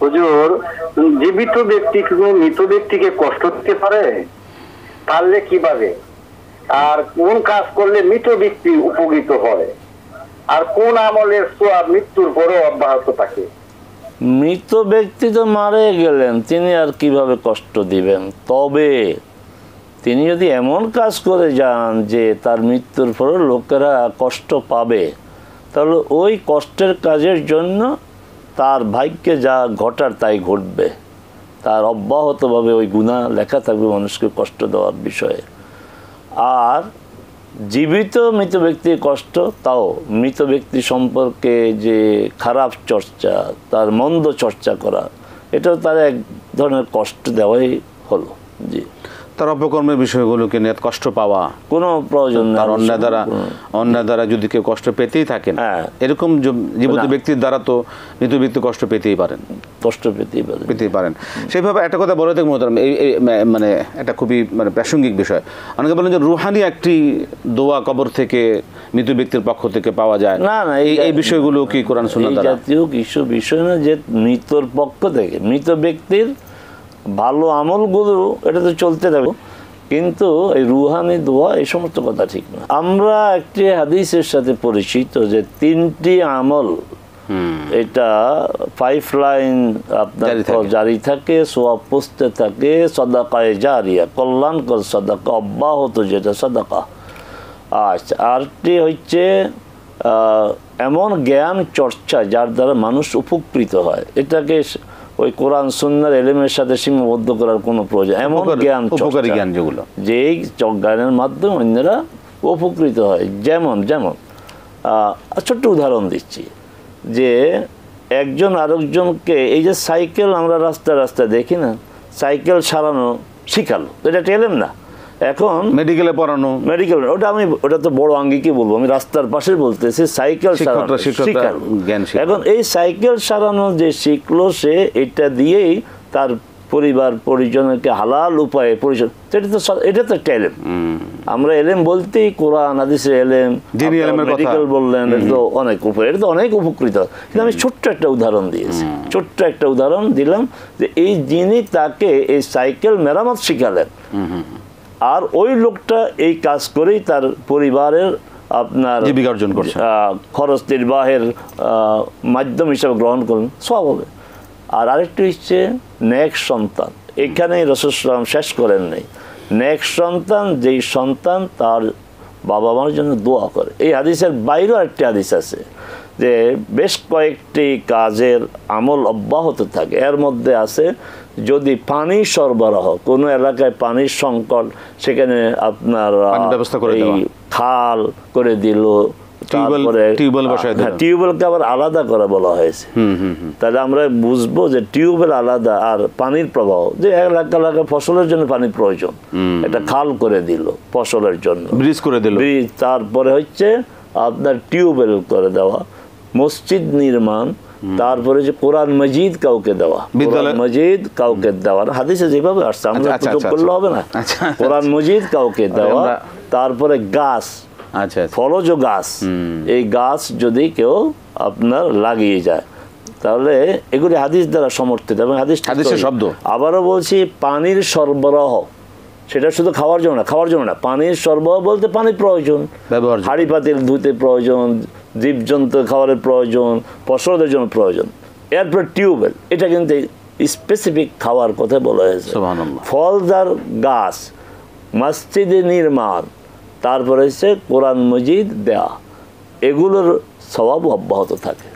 হুজুর, জীবিত ব্যক্তি মৃত ব্যক্তিকে কষ্ট দিতে পারে? পারলে কিভাবে? আর কোন কাজ করলে মৃত ব্যক্তি উপকৃত হয়? আর কোন আমলের সওয়াব মৃত্যুর পরও অব্যাহত থাকে? মৃত ব্যক্তি তো মারা গেলেন, তিনি আর কিভাবে কষ্ট দিবেন? তবে তিনি যদি এমন কাজ করে যান যে তার মৃত্যুর পরে লোকেরা কষ্ট পাবে, তাহলে ওই কষ্টের কাজের জন্য তার ভাগ্যে যা ঘটার তাই ঘটবে। তার অব্যাহতভাবে ওই গুনাহ লেখা থাকবে মানুষকে কষ্ট দেওয়ার বিষয়ে। আর জীবিত মৃত ব্যক্তির কষ্ট, তাও মৃত ব্যক্তি সম্পর্কে যে খারাপ চর্চা, তার মন্দ চর্চা করা, এটাও তার এক ধরনের কষ্ট দেওয়াই হলো। জি, তার অপকর্মের বিষয়গুলোকে নিয়ে কষ্ট পাওয়া কোনো প্রয়োজন নেই। তার অন্যায় দ্বারা যদি কেউ কষ্ট পেতেই থাকেন, এরকম জীবিত ব্যক্তির দ্বারা তো মৃত ব্যক্তি কষ্ট পেতেই পারেন, সেইভাবে একটা কথা বলে থাকি মোহতারাম, এই মানে একটা খুবই মানে প্রাসঙ্গিক বিষয়। অনেকে বলেন যে রুহানি একটি দোয়া কবর থেকে মৃত ব্যক্তির পক্ষ থেকে পাওয়া যায়। না না, এই বিষয়গুলো কি কোরআন সুন্নাহ দ্বারা? জাতীয় কিছু বিষয় না যে মৃতর পক্ষ থেকে, মৃত ব্যক্তির ভালো আমলগুলো এটা তো চলতে থাকবে, কিন্তু এই রুহানি দোয়া এই সমস্ত কথা ঠিক না। আমরা একটি হাদিসের সাথে পরিচিত যে 3টি আমল, এটা 5 লাইন আপনার জারি থাকে, সওয়াব পুষতে থাকে, সাদাকায়ে জারিয়া, কল্যাণকর সাদাকা, অব্যাহত যেটা সাদাকা। আচ্ছা, আরটি হচ্ছে এমন জ্ঞান চর্চা যার দ্বারা মানুষ উপকৃত হয়। এটাকে ওই কোরআন সুন্নাহর ইলমের সাথে সীমাবদ্ধ করার কোনো প্রয়োজন, এমন জ্ঞান, উপকারী জ্ঞান যেগুলো, যে এই জ্ঞানের মাধ্যমে অন্যরা উপকৃত হয়। যেমন ছোট্ট উদাহরণ দিচ্ছি, যে একজন আরেকজনকে, এই যে সাইকেল আমরা রাস্তায় দেখি না, সাইকেল সারানো শিখালো, এটা টেলেম না। এখন মেডিকেলে পড়ানো, ওটা তো বড় আঙ্গিকে বলবো, আমি রাস্তার পাশে বলতেছি সাইকেল সারানো শিখালো। এখন এই সাইকেল সারানো যে শিখলো, সে এটা দিয়েই তার পরিবার পরিজনকে হালাল উপায়ে পরিচয়, এটা তো একটা এলেম। আমরা এলেম বলতেই কোরআন হাদিসের এলেম, মেডিকেল বললেন, এটা তো অনেক উপরে, এটা তো অনেক উপকৃত। কিন্তু আমি ছোট্ট একটা উদাহরণ দিয়েছি, ছোট্ট একটা উদাহরণ দিলাম যে এই যিনি তাকে এই সাইকেল মেরামত শিখালেন, আর ওই লোকটা এই কাজ করেই তার পরিবারের আপনার জীবিকা অর্জন করছে, খরচ নির্বাহের মাধ্যম হিসাবে গ্রহণ করলেন, সব হবে। আর আরেকটি হচ্ছে নেক সন্তান। এখানে রাসূল সাল্লাল্লাহু আলাইহি ওয়াসাল্লাম শেষ করেন নাই, নেক সন্তান, যেই সন্তান তার বাবা মার জন্য দোয়া করে। এই হাদিসের বাইরেও একটি হাদিস আছে যে বেশ কয়েকটি কাজের আমল অব্যাহত থাকে। এর মধ্যে আছে যদি পানি সরবরাহ, কোনো এলাকায় পানির সংকট, সেখানে আপনার এই খাল করে দিল, টিউবওয়েলকে আবার আলাদা করে বলা হয়েছে। তাহলে আমরা বুঝবো যে টিউবওয়েল আলাদা আর পানির প্রবাহ, যে এলাকা ফসলের জন্য পানির প্রয়োজন, এটা খাল করে দিল ফসলের জন্য, ব্রিজ করে দিল। তারপরে হচ্ছে আপনার টিউবওয়েল করে দেওয়া, মসজিদ নির্মাণ, তারপরে যে কোরআন মজিদ কাউকে দেওয়া, কোরআন মজিদ কাউকে দেওয়া, হাদিসে যেভাবে আসছে, আমরা যোগ করলে হবে না, কোরআন মজিদ কাউকে দেওয়া। তারপরে গাছ, ফলজ গাছ, এই গাছ যদি কেউ আপনার লাগিয়ে যায়, তাহলে এগুলি হাদিস দ্বারা সমর্থিত এবং হাদিসের শব্দ। আবারও বলছি, পানির সরবরাহ, সেটা শুধু খাওয়ার জন্য না, পানির সরবরাহ বলতে পানির প্রয়োজন, হাঁড়ি পাতিল ধুতে প্রয়োজন, জীবজন্তু খাবারের প্রয়োজন, ফসলদের জন্য প্রয়োজন। এরপর টিউবওয়েল, এটা কিন্তু স্পেসিফিক খাওয়ার কথা বলা হয়েছে। ফলদার গাছ, মসজিদে নির্মাণ, তারপরে হচ্ছে কোরআন মজিদ দেয়া, এগুলোর সওয়াব অব্যাহত থাকে।